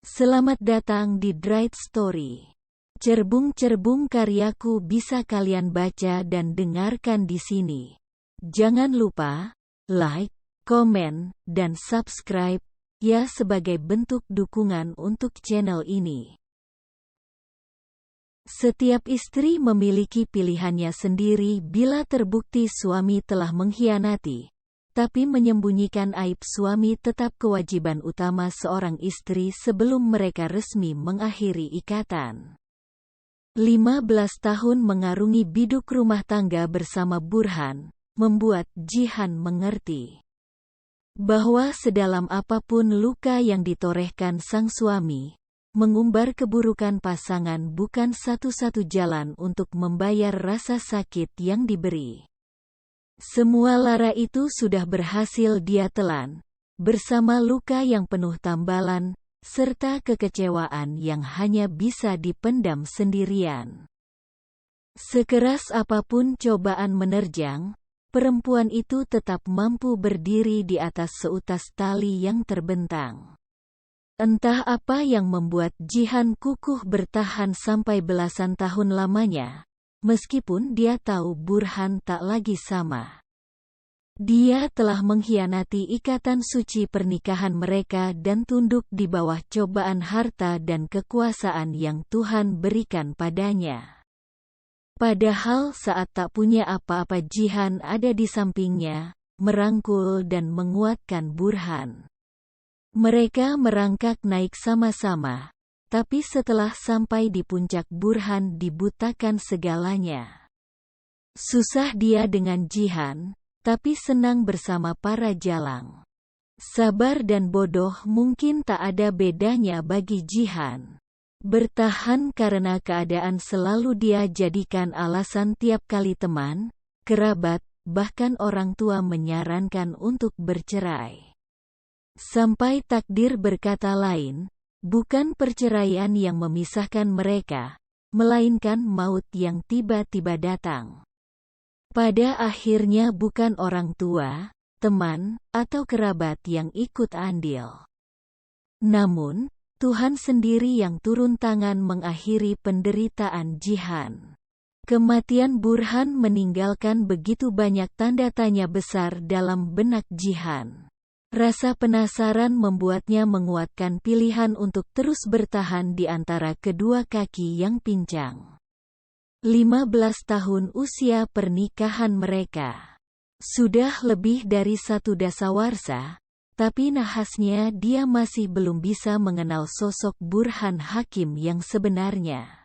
Selamat datang di Dried Story. Cerbung-cerbung karyaku bisa kalian baca dan dengarkan di sini. Jangan lupa like, komen, dan subscribe ya sebagai bentuk dukungan untuk channel ini. Setiap istri memiliki pilihannya sendiri bila terbukti suami telah mengkhianati. Tapi menyembunyikan aib suami tetap kewajiban utama seorang istri sebelum mereka resmi mengakhiri ikatan. 15 tahun mengarungi biduk rumah tangga bersama Burhan, membuat Jihan mengerti bahwa sedalam apapun luka yang ditorehkan sang suami, mengumbar keburukan pasangan bukan satu-satu jalan untuk membayar rasa sakit yang diberi. Semua lara itu sudah berhasil dia telan, bersama luka yang penuh tambalan, serta kekecewaan yang hanya bisa dipendam sendirian. Sekeras apapun cobaan menerjang, perempuan itu tetap mampu berdiri di atas seutas tali yang terbentang. Entah apa yang membuat Jihan kukuh bertahan sampai belasan tahun lamanya. Meskipun dia tahu Burhan tak lagi sama. Dia telah mengkhianati ikatan suci pernikahan mereka dan tunduk di bawah cobaan harta dan kekuasaan yang Tuhan berikan padanya. Padahal saat tak punya apa-apa Jihan ada di sampingnya, merangkul dan menguatkan Burhan. Mereka merangkak naik sama-sama. Tapi setelah sampai di puncak Burhan dibutakan segalanya. Susah dia dengan Jihan, tapi senang bersama para jalang. Sabar dan bodoh mungkin tak ada bedanya bagi Jihan. Bertahan karena keadaan selalu dia jadikan alasan tiap kali teman, kerabat, bahkan orang tua menyarankan untuk bercerai. Sampai takdir berkata lain. Bukan perceraian yang memisahkan mereka, melainkan maut yang tiba-tiba datang. Pada akhirnya bukan orang tua, teman, atau kerabat yang ikut andil. Namun, Tuhan sendiri yang turun tangan mengakhiri penderitaan Jihan. Kematian Burhan meninggalkan begitu banyak tanda tanya besar dalam benak Jihan. Rasa penasaran membuatnya menguatkan pilihan untuk terus bertahan di antara kedua kaki yang pincang. 15 tahun usia pernikahan mereka. Sudah lebih dari satu dasawarsa, tapi nahasnya dia masih belum bisa mengenal sosok Burhan Hakim yang sebenarnya.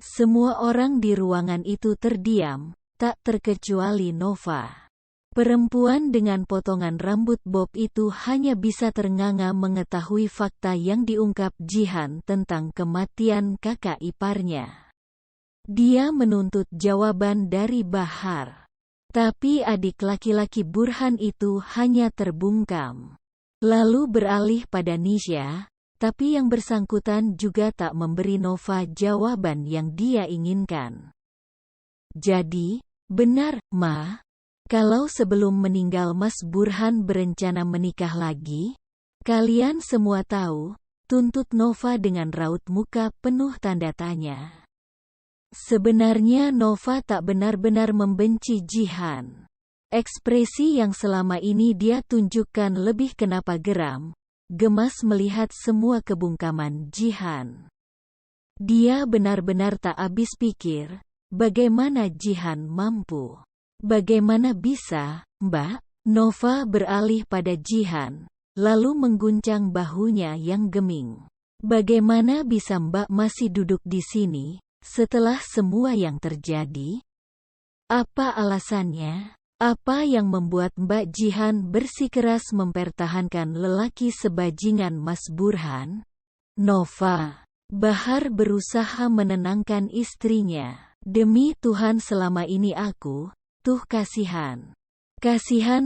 Semua orang di ruangan itu terdiam, tak terkecuali Nova. Perempuan dengan potongan rambut bob itu hanya bisa ternganga mengetahui fakta yang diungkap Jihan tentang kematian kakak iparnya. Dia menuntut jawaban dari Bahar. Tapi adik laki-laki Burhan itu hanya terbungkam. Lalu beralih pada Nisha, tapi yang bersangkutan juga tak memberi Nova jawaban yang dia inginkan. Jadi, benar, Ma? Kalau sebelum meninggal Mas Burhan berencana menikah lagi? Kalian semua tahu, tuntut Nova dengan raut muka penuh tanda tanya. Sebenarnya Nova tak benar-benar membenci Jihan. Ekspresi yang selama ini dia tunjukkan lebih kenapa geram, gemas melihat semua kebungkaman Jihan. Dia benar-benar tak habis pikir, bagaimana Jihan mampu. Bagaimana bisa, Mbak? Nova beralih pada Jihan, lalu mengguncang bahunya yang geming. Bagaimana bisa Mbak masih duduk di sini, setelah semua yang terjadi? Apa alasannya? Apa yang membuat Mbak Jihan bersikeras mempertahankan lelaki sebajingan Mas Burhan? Nova. Bahar berusaha menenangkan istrinya. Demi Tuhan selama ini aku tuh kasihan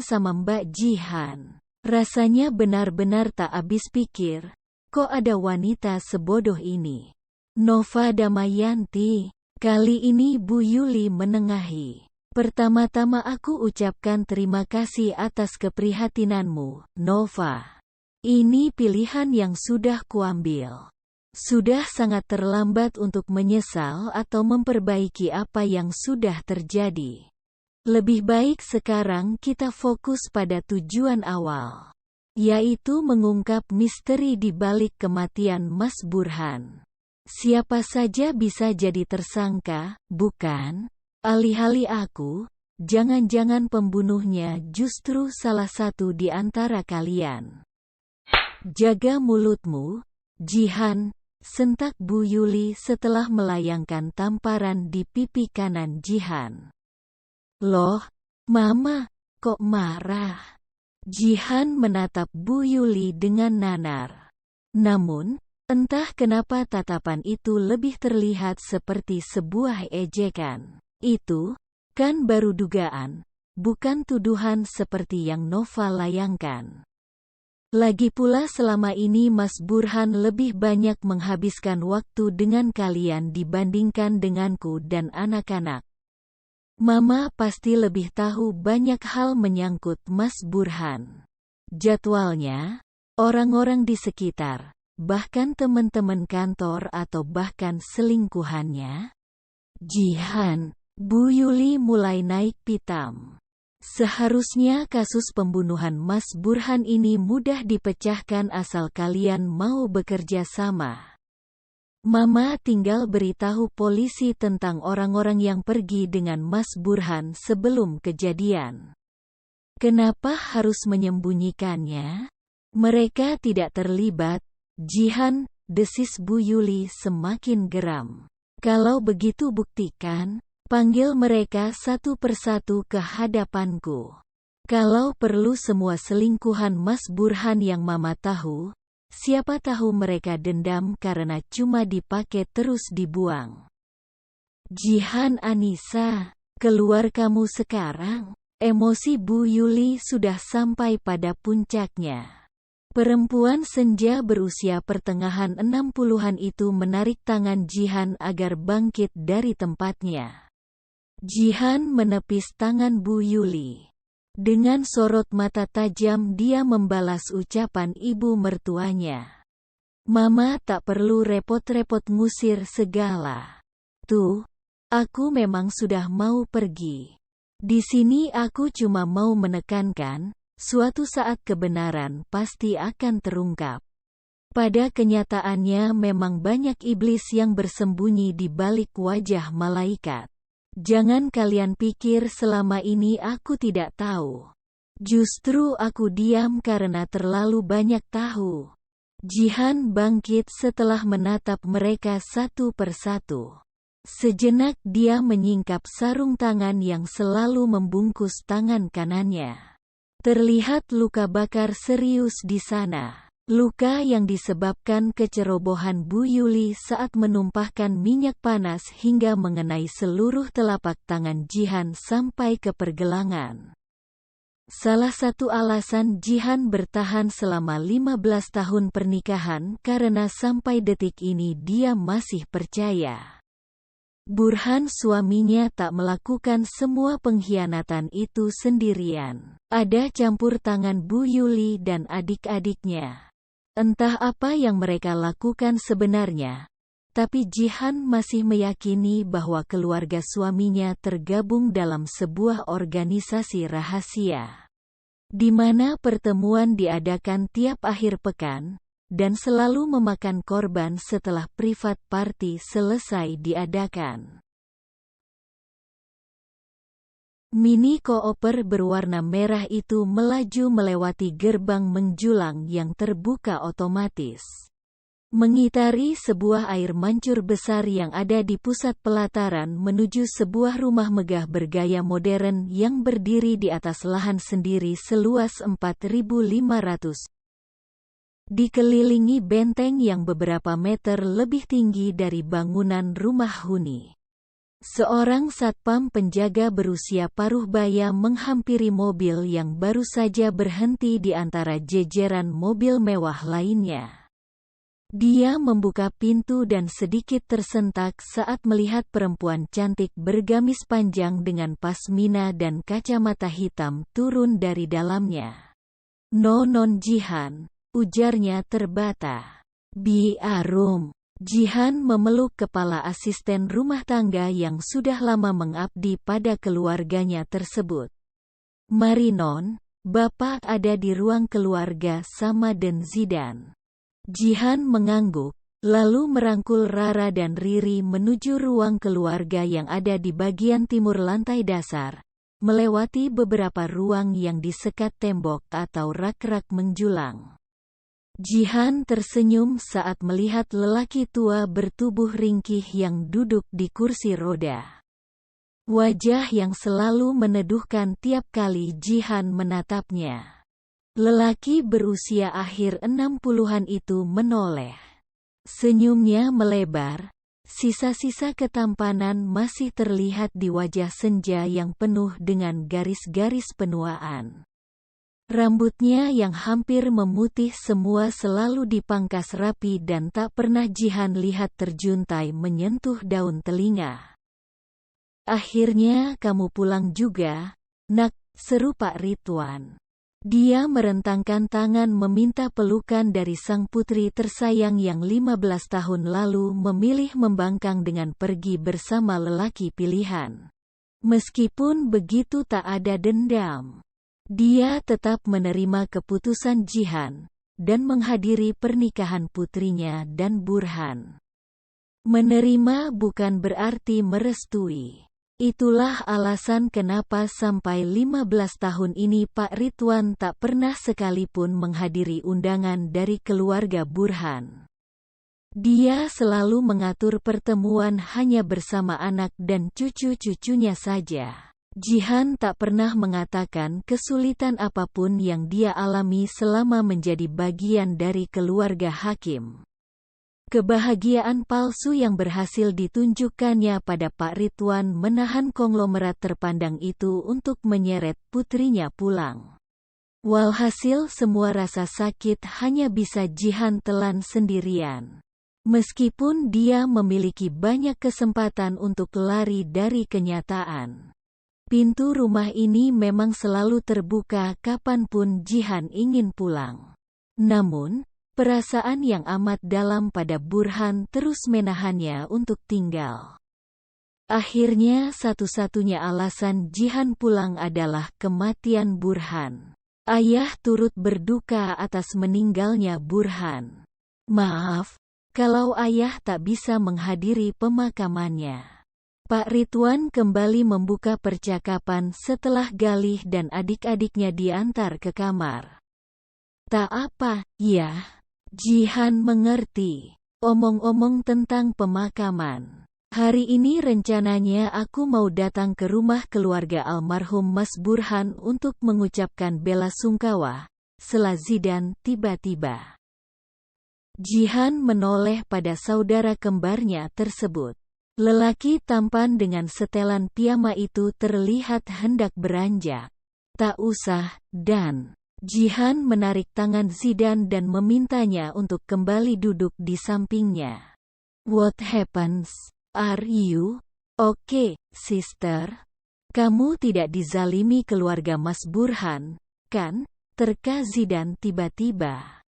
sama Mbak Jihan. Rasanya benar-benar tak habis pikir, kok ada wanita sebodoh ini. Nova Damayanti, kali ini Bu Yuli menengahi. Pertama-tama aku ucapkan terima kasih atas keprihatinanmu, Nova. Ini pilihan yang sudah kuambil. Sudah sangat terlambat untuk menyesal atau memperbaiki apa yang sudah terjadi. Lebih baik sekarang kita fokus pada tujuan awal, yaitu mengungkap misteri di balik kematian Mas Burhan. Siapa saja bisa jadi tersangka, bukan? Alih-alih aku, jangan-jangan pembunuhnya justru salah satu di antara kalian. Jaga mulutmu, Jihan, sentak Bu Yuli setelah melayangkan tamparan di pipi kanan Jihan. Loh, Mama, kok marah? Jihan menatap Bu Yuli dengan nanar. Namun, entah kenapa tatapan itu lebih terlihat seperti sebuah ejekan. Itu, kan baru dugaan, bukan tuduhan seperti yang Nova layangkan. Lagi pula selama ini Mas Burhan lebih banyak menghabiskan waktu dengan kalian dibandingkan denganku dan anak-anak. Mama pasti lebih tahu banyak hal menyangkut Mas Burhan. Jadwalnya, orang-orang di sekitar, bahkan teman-teman kantor atau bahkan selingkuhannya. Jihan, Bu Yuli mulai naik pitam. Seharusnya kasus pembunuhan Mas Burhan ini mudah dipecahkan asal kalian mau bekerja sama. Mama tinggal beritahu polisi tentang orang-orang yang pergi dengan Mas Burhan sebelum kejadian. Kenapa harus menyembunyikannya? Mereka tidak terlibat. Jihan, desis Bu Yuli semakin geram. Kalau begitu buktikan. Panggil mereka satu persatu ke hadapanku. Kalau perlu semua selingkuhan Mas Burhan yang Mama tahu, siapa tahu mereka dendam karena cuma dipakai terus dibuang. Jihan Anissa, keluar kamu sekarang. Emosi Bu Yuli sudah sampai pada puncaknya. Perempuan senja berusia pertengahan 60-an itu menarik tangan Jihan agar bangkit dari tempatnya. Jihan menepis tangan Bu Yuli. Dengan sorot mata tajam dia membalas ucapan ibu mertuanya. Mama tak perlu repot-repot ngusir segala. Tuh, aku memang sudah mau pergi. Di sini aku cuma mau menekankan, suatu saat kebenaran pasti akan terungkap. Pada kenyataannya memang banyak iblis yang bersembunyi di balik wajah malaikat. Jangan kalian pikir selama ini aku tidak tahu. Justru aku diam karena terlalu banyak tahu. Jihan bangkit setelah menatap mereka satu persatu. Sejenak dia menyingkap sarung tangan yang selalu membungkus tangan kanannya. Terlihat luka bakar serius di sana. Luka yang disebabkan kecerobohan Bu Yuli saat menumpahkan minyak panas hingga mengenai seluruh telapak tangan Jihan sampai ke pergelangan. Salah satu alasan Jihan bertahan selama 15 tahun pernikahan karena sampai detik ini dia masih percaya. Burhan suaminya tak melakukan semua pengkhianatan itu sendirian. Ada campur tangan Bu Yuli dan adik-adiknya. Entah apa yang mereka lakukan sebenarnya, tapi Jihan masih meyakini bahwa keluarga suaminya tergabung dalam sebuah organisasi rahasia, di mana pertemuan diadakan tiap akhir pekan, dan selalu memakan korban setelah private party selesai diadakan. Mini Cooper berwarna merah itu melaju melewati gerbang menjulang yang terbuka otomatis. Mengitari sebuah air mancur besar yang ada di pusat pelataran menuju sebuah rumah megah bergaya modern yang berdiri di atas lahan sendiri seluas 4.500. Dikelilingi benteng yang beberapa meter lebih tinggi dari bangunan rumah huni. Seorang satpam penjaga berusia paruh baya menghampiri mobil yang baru saja berhenti di antara jejeran mobil mewah lainnya. Dia membuka pintu dan sedikit tersentak saat melihat perempuan cantik bergamis panjang dengan pasmina dan kacamata hitam turun dari dalamnya. "Non Jihan, ujarnya terbata. Biarum. Jihan memeluk kepala asisten rumah tangga yang sudah lama mengabdi pada keluarganya tersebut. Marinon, Bapak ada di ruang keluarga sama Den Zidan. Jihan mengangguk, lalu merangkul Rara dan Riri menuju ruang keluarga yang ada di bagian timur lantai dasar, melewati beberapa ruang yang disekat tembok atau rak-rak menjulang. Jihan tersenyum saat melihat lelaki tua bertubuh ringkih yang duduk di kursi roda. Wajah yang selalu meneduhkan tiap kali Jihan menatapnya. Lelaki berusia akhir 60-an itu menoleh. Senyumnya melebar, sisa-sisa ketampanan masih terlihat di wajah senja yang penuh dengan garis-garis penuaan. Rambutnya yang hampir memutih semua selalu dipangkas rapi dan tak pernah Jihan lihat terjuntai menyentuh daun telinga. Akhirnya kamu pulang juga, nak, seru Pak Ridwan. Dia merentangkan tangan meminta pelukan dari sang putri tersayang yang 15 tahun lalu memilih membangkang dengan pergi bersama lelaki pilihan. Meskipun begitu tak ada dendam. Dia tetap menerima keputusan Jihan, dan menghadiri pernikahan putrinya dan Burhan. Menerima bukan berarti merestui. Itulah alasan kenapa sampai 15 tahun ini Pak Ridwan tak pernah sekalipun menghadiri undangan dari keluarga Burhan. Dia selalu mengatur pertemuan hanya bersama anak dan cucu-cucunya saja. Jihan tak pernah mengatakan kesulitan apapun yang dia alami selama menjadi bagian dari keluarga hakim. Kebahagiaan palsu yang berhasil ditunjukkannya pada Pak Ridwan menahan konglomerat terpandang itu untuk menyeret putrinya pulang. Walhasil semua rasa sakit hanya bisa Jihan telan sendirian. Meskipun dia memiliki banyak kesempatan untuk lari dari kenyataan. Pintu rumah ini memang selalu terbuka kapanpun Jihan ingin pulang. Namun, perasaan yang amat dalam pada Burhan terus menahannya untuk tinggal. Akhirnya satu-satunya alasan Jihan pulang adalah kematian Burhan. Ayah turut berduka atas meninggalnya Burhan. Maaf, kalau ayah tak bisa menghadiri pemakamannya. Pak Ridwan kembali membuka percakapan setelah Galih dan adik-adiknya diantar ke kamar. Tak apa, ya. Jihan mengerti. Omong-omong tentang pemakaman. Hari ini rencananya aku mau datang ke rumah keluarga almarhum Mas Burhan untuk mengucapkan bela sungkawa. Setelah Zidan tiba-tiba. Jihan menoleh pada saudara kembarnya tersebut. Lelaki tampan dengan setelan piyama itu terlihat hendak beranjak. Tak usah, Dan. Jihan menarik tangan Zidan dan memintanya untuk kembali duduk di sampingnya. What happens? Are you okay, sister? Kamu tidak dizalimi keluarga Mas Burhan, kan? Terka Zidan tiba-tiba.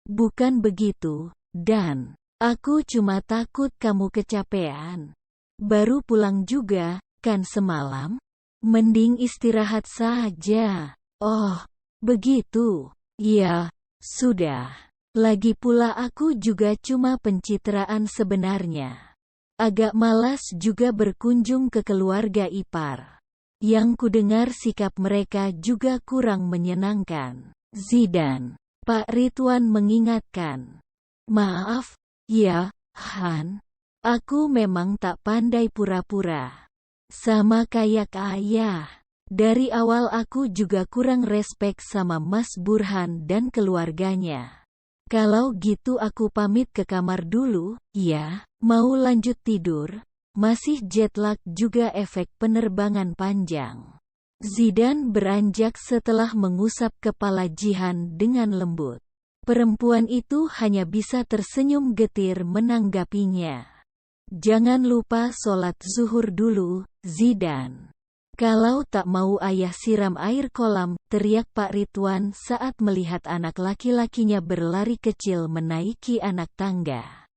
Bukan begitu, Dan. Aku cuma takut kamu kecapean. Baru pulang juga, kan semalam? Mending istirahat saja. Oh, begitu. Ya, sudah. Lagi pula aku juga cuma pencitraan sebenarnya. Agak malas juga berkunjung ke keluarga ipar. Yang kudengar sikap mereka juga kurang menyenangkan. Zidan. Pak Ridwan mengingatkan. Maaf. Ya, Han. Aku memang tak pandai pura-pura. Sama kayak ayah. Dari awal aku juga kurang respek sama Mas Burhan dan keluarganya. Kalau gitu aku pamit ke kamar dulu, ya. Mau lanjut tidur? Masih jet lag juga efek penerbangan panjang. Zidan beranjak setelah mengusap kepala Jihan dengan lembut. Perempuan itu hanya bisa tersenyum getir menanggapinya. Jangan lupa sholat zuhur dulu, Zidan. Kalau tak mau ayah siram air kolam, teriak Pak Ridwan saat melihat anak laki-lakinya berlari kecil menaiki anak tangga.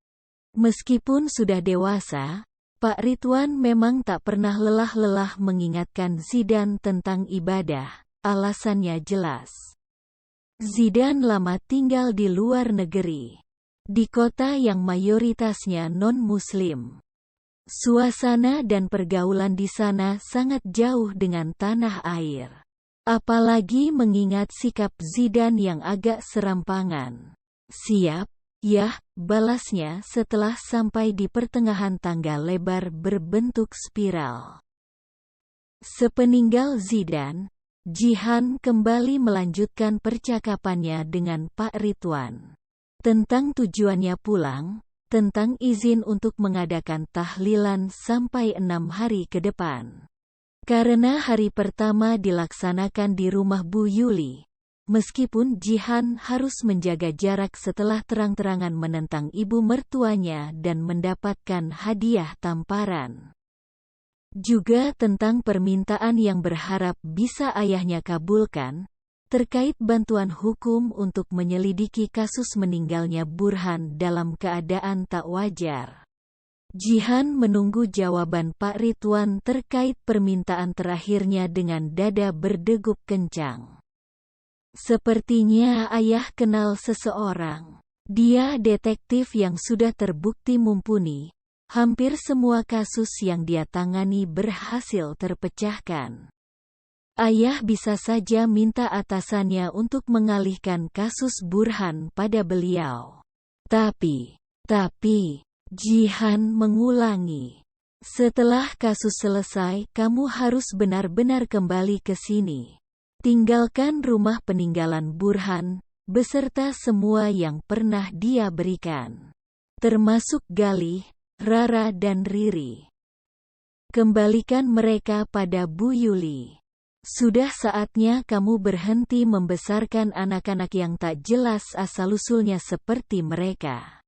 Meskipun sudah dewasa, Pak Ridwan memang tak pernah lelah-lelah mengingatkan Zidan tentang ibadah. Alasannya jelas. Zidan lama tinggal di luar negeri, di kota yang mayoritasnya non-Muslim. Suasana dan pergaulan di sana sangat jauh dengan tanah air. Apalagi mengingat sikap Zidan yang agak serampangan. "Siap, yah," balasnya setelah sampai di pertengahan tangga lebar berbentuk spiral. Sepeninggal Zidan, Jihan kembali melanjutkan percakapannya dengan Pak Ridwan. Tentang tujuannya pulang, tentang izin untuk mengadakan tahlilan sampai 6 hari ke depan. Karena hari pertama dilaksanakan di rumah Bu Yuli, meskipun Jihan harus menjaga jarak setelah terang-terangan menentang ibu mertuanya dan mendapatkan hadiah tamparan. Juga tentang permintaan yang berharap bisa ayahnya kabulkan, terkait bantuan hukum untuk menyelidiki kasus meninggalnya Burhan dalam keadaan tak wajar. Jihan menunggu jawaban Pak Ridwan terkait permintaan terakhirnya dengan dada berdegup kencang. Sepertinya ayah kenal seseorang. Dia detektif yang sudah terbukti mumpuni. Hampir semua kasus yang dia tangani berhasil terpecahkan. Ayah bisa saja minta atasannya untuk mengalihkan kasus Burhan pada beliau. Tapi, Jihan mengulangi. Setelah kasus selesai, kamu harus benar-benar kembali ke sini. Tinggalkan rumah peninggalan Burhan, beserta semua yang pernah dia berikan. Termasuk Galih, Rara dan Riri. Kembalikan mereka pada Bu Yuli. Sudah saatnya kamu berhenti membesarkan anak-anak yang tak jelas asal-usulnya seperti mereka.